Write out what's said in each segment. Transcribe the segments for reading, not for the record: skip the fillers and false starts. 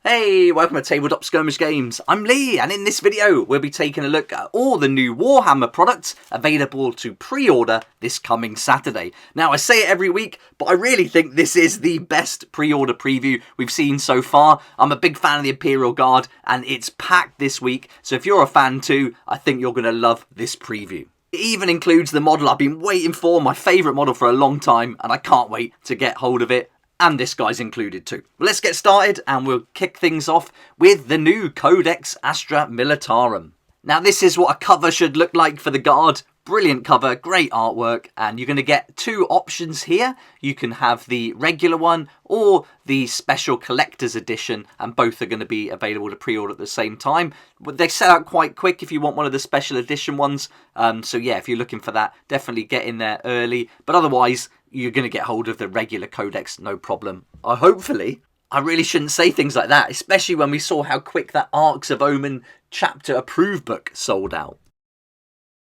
Hey, welcome to Tabletop Skirmish Games. I'm Lee, and in this video we'll be taking a look at all the new Warhammer products available to pre-order this coming Saturday. Now, I say it every week, but I really think this is the best pre-order preview we've seen so far. I'm a big fan of the Imperial Guard, and it's packed this week, so if you're a fan too, I think you're going to love this preview. It even includes the model I've been waiting for, my favourite model for a long time, and I can't wait to get hold of it. And this guy's included too. Well, let's get started and we'll kick things off with the new Codex Astra Militarum. Now this is what a cover should look like for the Guard. Brilliant cover, great artwork, and you're going to get two options here. You can have the regular one or the special collector's edition, and both are going to be available to pre-order at the same time. But they sell out quite quick if you want one of the special edition ones. So yeah, if you're looking for that, definitely get in there early. But otherwise, you're going to get hold of the regular Codex, no problem. Hopefully. I really shouldn't say things like that, especially when we saw how quick that Arcs of Omen chapter approved book sold out.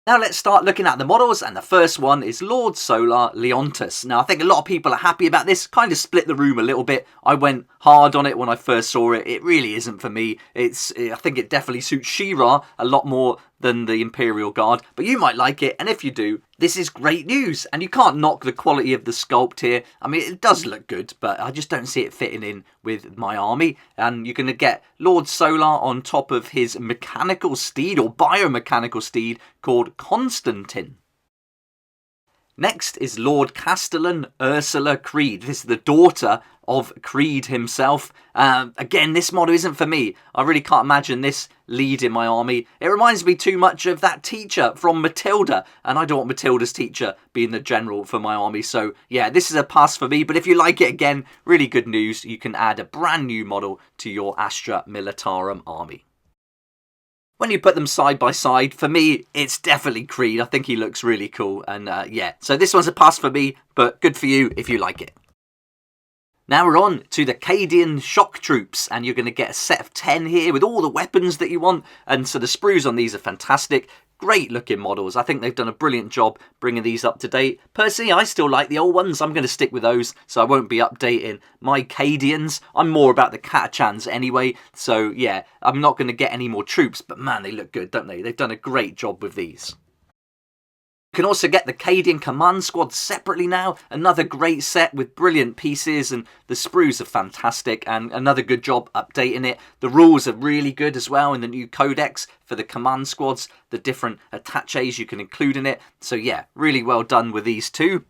Now let's start looking at the models, and the first one is Lord Solar Leontus. Now I think a lot of people are happy about this, kind of split the room a little bit. I went hard on it when I first saw it. It really isn't for me. I think it definitely suits She-Ra a lot more than the Imperial Guard, but you might like it, and if you do, this is great news, and you can't knock the quality of the sculpt here. I mean, it does look good, but I just don't see it fitting in with my army, and you're going to get Lord Solar on top of his mechanical steed, or biomechanical steed, called Constantine. Next is Lord Castellan Ursula Creed. This is the daughter of Creed himself. Again, this model isn't for me. I really can't imagine this leading my army. It reminds me too much of that teacher from Matilda, and I don't want Matilda's teacher being the general for my army. So yeah, this is a pass for me, but if you like it, again, really good news. You can add a brand new model to your Astra Militarum army. When you put them side by side, for me, it's definitely Creed. I think he looks really cool. And yeah, so this one's a pass for me, but good for you if you like it. Now we're on to the Cadian Shock Troops, and you're going to get a set of 10 here with all the weapons that you want. And so the sprues on these are fantastic. Great looking models. I think they've done a brilliant job bringing these up to date. Personally, I still like the old ones. I'm going to stick with those, so I won't be updating my Cadians. I'm more about the Catachans anyway, so yeah, I'm not going to get any more troops, but man, they look good, don't they? They've done a great job with these. You can also get the Cadian Command Squad separately now. Another great set with brilliant pieces, and the sprues are fantastic, and another good job updating it. The rules are really good as well in the new Codex for the Command Squads, the different attaches you can include in it. So yeah, really well done with these two.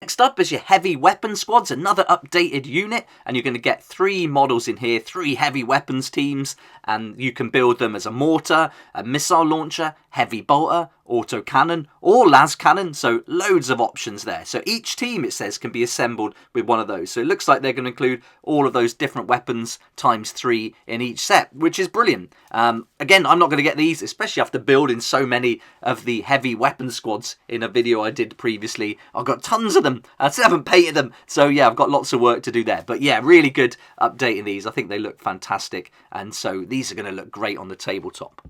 Next up is your Heavy Weapon Squads, another updated unit, and you're going to get 3 models in here, 3 heavy weapons teams, and you can build them as a mortar, a missile launcher, heavy bolter, autocannon, or las cannon, so loads of options there. So each team, it says, can be assembled with one of those. So it looks like they're going to include all of those different weapons times 3 in each set, which is brilliant. Again, I'm not going to get these, especially after building so many of the heavy weapon squads in a video I did previously. I've got tons of them. I still haven't painted them, so yeah, I've got lots of work to do there. But yeah, really good updating these. I think they look fantastic, and so these are going to look great on the tabletop.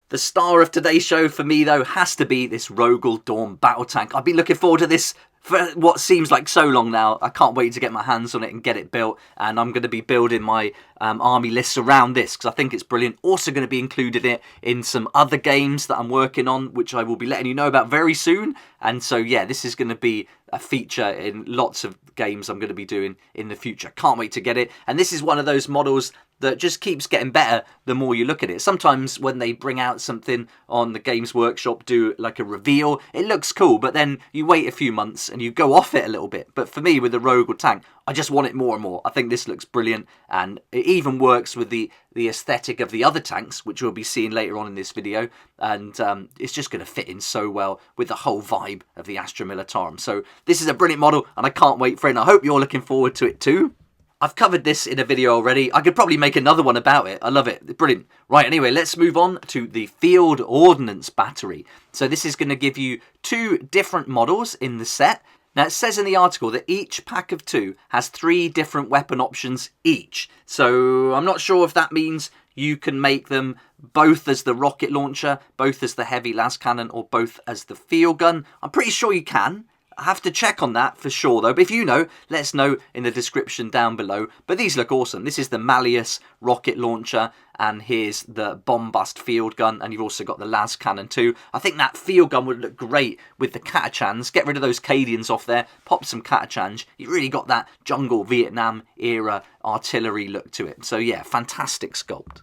The star of today's show for me, though, has to be this ROGAL Dorn battle tank. I've been looking forward to this for what seems like so long now. I can't wait to get my hands on it and get it built, and I'm going to be building my army lists around this because I think it's brilliant. Also going to be included in some other games that I'm working on, which I will be letting you know about very soon. And so yeah, this is going to be a feature in lots of games I'm going to be doing in the future. Can't wait to get it. And this is one of those models that just keeps getting better the more you look at it. Sometimes when they bring out something on the Games Workshop, do like a reveal, it looks cool, but then you wait a few months and you go off it a little bit. But for me, with the ROGAL tank, I just want it more and more. I think this looks brilliant, and it even works with the aesthetic of the other tanks, which we'll be seeing later on in this video, and it's just going to fit in so well with the whole vibe of the Astra Militarum. So this is a brilliant model, and I can't wait for it, and I hope you're looking forward to it too. I've covered this in a video already. I could probably make another one about it. I love it. Brilliant. Right, anyway, let's move on to the Field Ordnance Battery. So this is going to give you 2 different models in the set. Now, it says in the article that each pack of 2 has 3 different weapon options each. So I'm not sure if that means you can make them both as the rocket launcher, both as the heavy las cannon, or both as the field gun. I'm pretty sure you can. I have to check on that for sure though. But if you know, let us know in the description down below. But these look awesome. This is the Malleus rocket launcher, and here's the Bombast field gun, and you've also got the las cannon too. I think that field gun would look great with the Catachans. Get rid of those Cadians off there, pop some Catachans. You really got that jungle Vietnam era artillery look to it. So yeah, fantastic sculpt.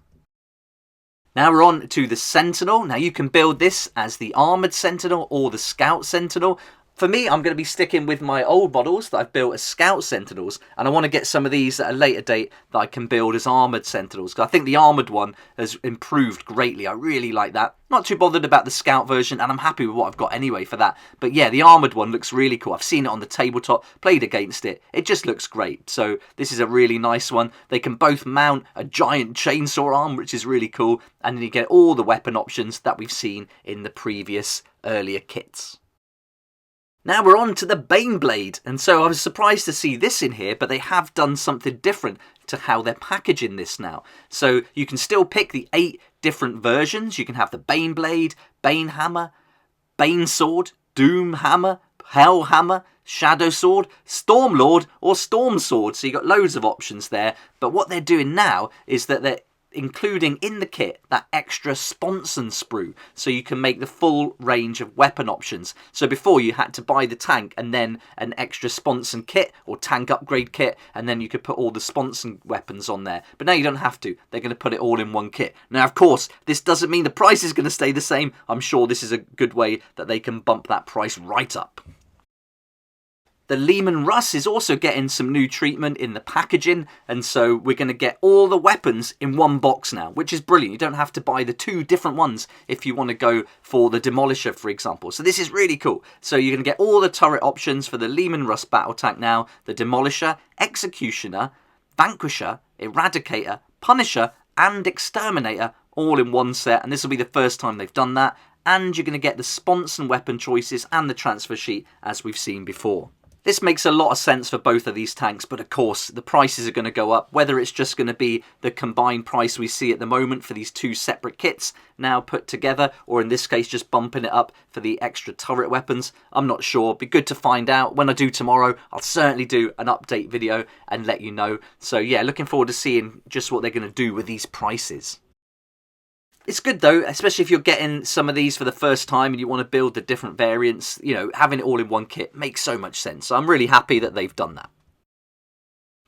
Now we're on to the Sentinel. Now you can build this as the Armoured Sentinel or the Scout Sentinel. For me, I'm going to be sticking with my old models that I've built as Scout Sentinels, and I want to get some of these at a later date that I can build as Armoured Sentinels, because I think the Armoured one has improved greatly. I really like that. Not too bothered about the Scout version, and I'm happy with what I've got anyway for that. But yeah, the Armoured one looks really cool. I've seen it on the tabletop, played against it. It just looks great. So this is a really nice one. They can both mount a giant chainsaw arm, which is really cool, and then you get all the weapon options that we've seen in the previous earlier kits. Now we're on to the Baneblade, and so I was surprised to see this in here, but they have done something different to how they're packaging this now. So you can still pick the 8 different versions. You can have the Baneblade, Bane Hammer, Bane Sword, Doom Hammer, Hell Hammer, Shadow Sword, Storm Lord, or Storm Sword. So you've got loads of options there, but what they're doing now is that they're including in the kit that extra sponson sprue, so you can make the full range of weapon options. So before you had to buy the tank and then an extra sponson kit or tank upgrade kit, and then you could put all the sponson weapons on there. But now you don't have to. They're going to put it all in one kit. Now, of course, this doesn't mean the price is going to stay the same. I'm sure this is a good way that they can bump that price right up. The Leman Russ is also getting some new treatment in the packaging, and so we're going to get all the weapons in one box now, which is brilliant. You don't have to buy the 2 different ones if you want to go for the Demolisher, for example. So this is really cool. So you're going to get all the turret options for the Leman Russ battle tank now: the Demolisher, Executioner, Vanquisher, Eradicator, Punisher, and Exterminator, all in one set, and this will be the first time they've done that. And you're going to get the sponson weapon choices and the transfer sheet as we've seen before. This makes a lot of sense for both of these tanks, but of course the prices are going to go up, whether it's just going to be the combined price we see at the moment for these 2 separate kits now put together, or in this case just bumping it up for the extra turret weapons. I'm not sure. Be good to find out. When I do tomorrow, I'll certainly do an update video and let you know. So yeah, looking forward to seeing just what they're going to do with these prices. It's good though, especially if you're getting some of these for the first time and you want to build the different variants. You know, having it all in one kit makes so much sense. So I'm really happy that they've done that.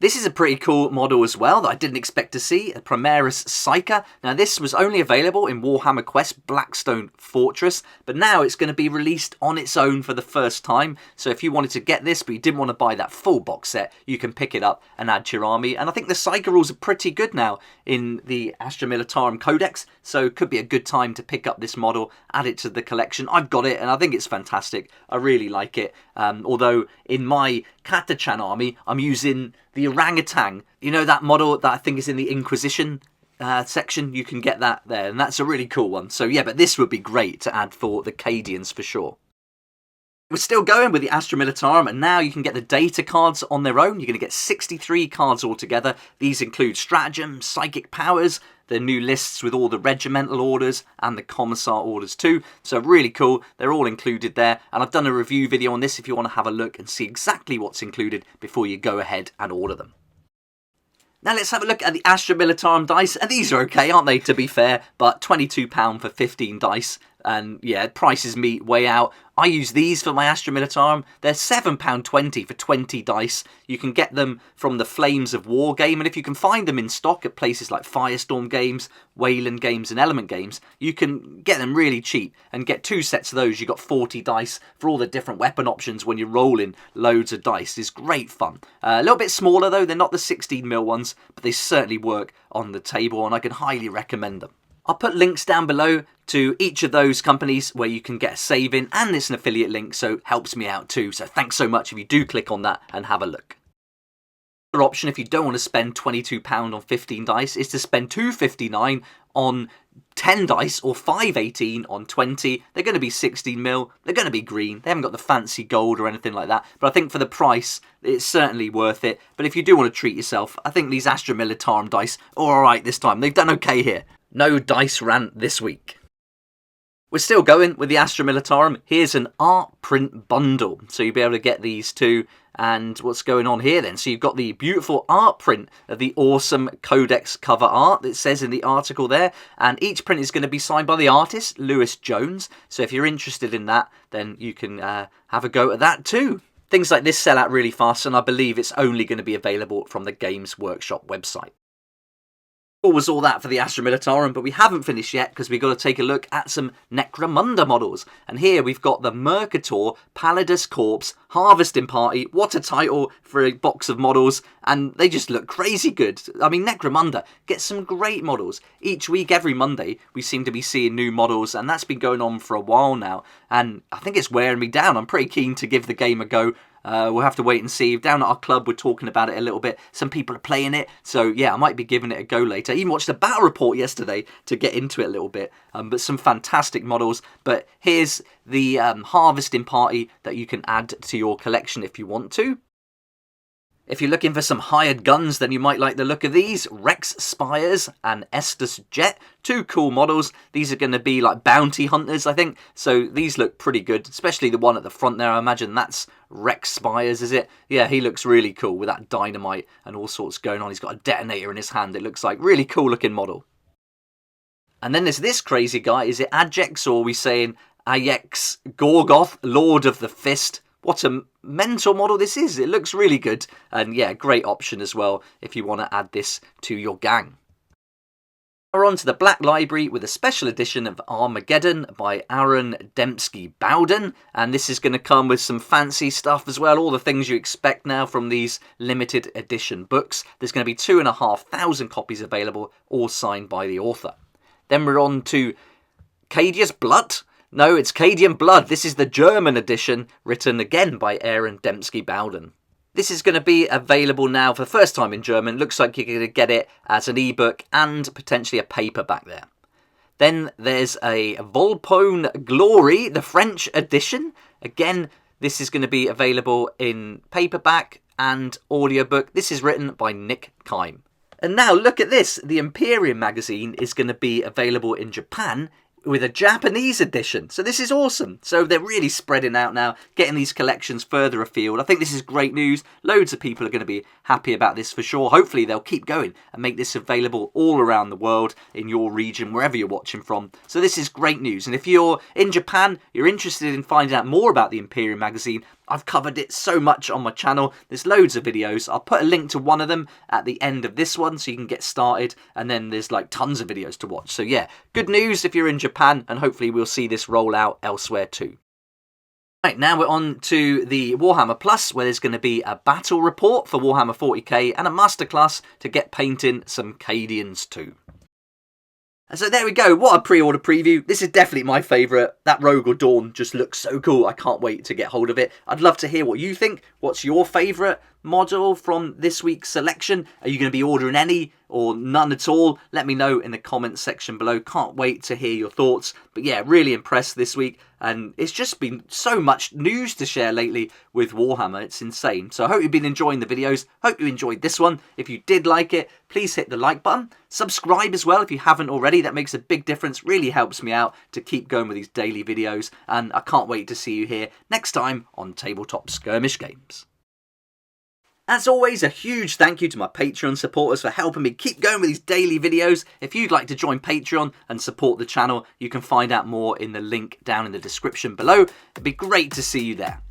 This is a pretty cool model as well that I didn't expect to see, a Primaris Psyker. Now this was only available in Warhammer Quest Blackstone Fortress, but now it's going to be released on its own for the first time. So if you wanted to get this but you didn't want to buy that full box set, you can pick it up and add to your army. And I think the Psyker rules are pretty good now in the Astra Militarum Codex, so it could be a good time to pick up this model, add it to the collection. I've got it and I think it's fantastic. I really like it. Although in my Catachan army, I'm using the Orangutan. You know that model that I think is in the Inquisition section? You can get that there, and that's a really cool one. So yeah, but this would be great to add for the Cadians for sure. We're still going with the Astra Militarum, and now you can get the data cards on their own. You're going to get 63 cards altogether. These include stratagem, psychic powers, the new lists with all the regimental orders and the commissar orders too. So really cool. They're all included there, and I've done a review video on this if you want to have a look and see exactly what's included before you go ahead and order them. Now let's have a look at the Astra Militarum dice, and these are okay, aren't they, to be fair, but £22 for 15 dice, and yeah, prices meet way out. I use these for my Astra Militarum. They're £7.20 for 20 dice. You can get them from the Flames of War game, and if you can find them in stock at places like Firestorm Games, Wayland Games and Element Games, you can get them really cheap and get 2 sets of those. You've got 40 dice for all the different weapon options when you're rolling loads of dice. It's great fun. A little bit smaller though, they're not the 16mm ones, but they certainly work on the table and I can highly recommend them. I'll put links down below to each of those companies where you can get a saving, and it's an affiliate link, so it helps me out too. So thanks so much if you do click on that and have a look. Another option, if you don't want to spend £22 on 15 dice, is to spend £2.59 on 10 dice or £5.18 on 20. They're going to be 16mm, they're going to be green, they haven't got the fancy gold or anything like that, but I think for the price it's certainly worth it. But if you do want to treat yourself, I think these Astra Militarum dice are alright this time. They've done okay here. No dice rant this week. We're still going with the Astra Militarum. Here's an art print bundle. So you'll be able to get these two. And what's going on here then? So you've got the beautiful art print of the awesome Codex cover art that says in the article there. And each print is going to be signed by the artist, Lewis Jones. So if you're interested in that, then you can have a go at that too. Things like this sell out really fast, and I believe it's only going to be available from the Games Workshop website. What was all that for the Astra Militarum, but we haven't finished yet because we've got to take a look at some Necromunda models. And here we've got the Mercator Pallidus Corpse Harvesting Party. What a title for a box of models, and they just look crazy good. I mean, Necromunda gets some great models. Each week, every Monday, we seem to be seeing new models, and that's been going on for a while now. And I think it's wearing me down. I'm pretty keen to give the game a go. We'll have to wait and see. Down at our club, we're talking about it a little bit. Some people are playing it. So, yeah, I might be giving it a go later. I even watched a battle report yesterday to get into it a little bit. But some fantastic models. But here's the Harvesting Party that you can add to your collection if you want to. If you're looking for some hired guns, then you might like the look of these. Rex Spires and Estus Jet. Two cool models. These are going to be like bounty hunters, I think. So these look pretty good, especially the one at the front there. I imagine that's Rex Spires, is it? Yeah, he looks really cool with that dynamite and all sorts going on. He's got a detonator in his hand. It looks like really cool looking model. And then there's this crazy guy. Is it Ajax, or are we saying Ajax Gorgoth, Lord of the Fist? What a mental model this is. It looks really good. And yeah, great option as well if you want to add this to your gang. We're on to the Black Library with a special edition of Armageddon by Aaron Dembski Bowden. And this is going to come with some fancy stuff as well. All the things you expect now from these limited edition books. There's going to be 2,500 copies available, all signed by the author. Then we're on to Cadius Blood. No, it's Cadian Blood. This is the German edition, written again by Aaron Dembski Bowden. This is going to be available now for the first time in German. Looks like you're going to get it as an ebook and potentially a paperback there. Then there's a Volpone Glory, the French edition. Again, this is going to be available in paperback and audiobook. This is written by Nick Kime. And now look at this. The Imperium magazine is going to be available in Japan with a Japanese edition. So this is awesome. So they're really spreading out now, getting these collections further afield. I think this is great news. Loads of people are going to be happy about this for sure. Hopefully they'll keep going and make this available all around the world in your region, wherever you're watching from. So this is great news. And if you're in Japan, you're interested in finding out more about the Imperium magazine, I've covered it so much on my channel. There's loads of videos. I'll put a link to one of them at the end of this one so you can get started. And then there's like tons of videos to watch. So yeah, good news if you're in Japan, and hopefully we'll see this roll out elsewhere too. Right, now we're on to the Warhammer Plus, where there's going to be a battle report for Warhammer 40K and a masterclass to get painting some Cadians too. And so there we go, what a pre-order preview. This is definitely my favourite. That ROGAL Dorn just looks so cool. I can't wait to get hold of it. I'd love to hear what you think. What's your favourite model from this week's selection? Are you going to be ordering any or none at all? Let me know in the comments section below. Can't wait to hear your thoughts. But yeah, really impressed this week. And it's just been so much news to share lately with Warhammer. It's insane. So I hope you've been enjoying the videos. Hope you enjoyed this one. If you did like it, please hit the like button. Subscribe as well if you haven't already. That makes a big difference. Really helps me out to keep going with these daily videos. And I can't wait to see you here next time on Tabletop Skirmish Games. As always, a huge thank you to my Patreon supporters for helping me keep going with these daily videos. If you'd like to join Patreon and support the channel, you can find out more in the link down in the description below. It'd be great to see you there.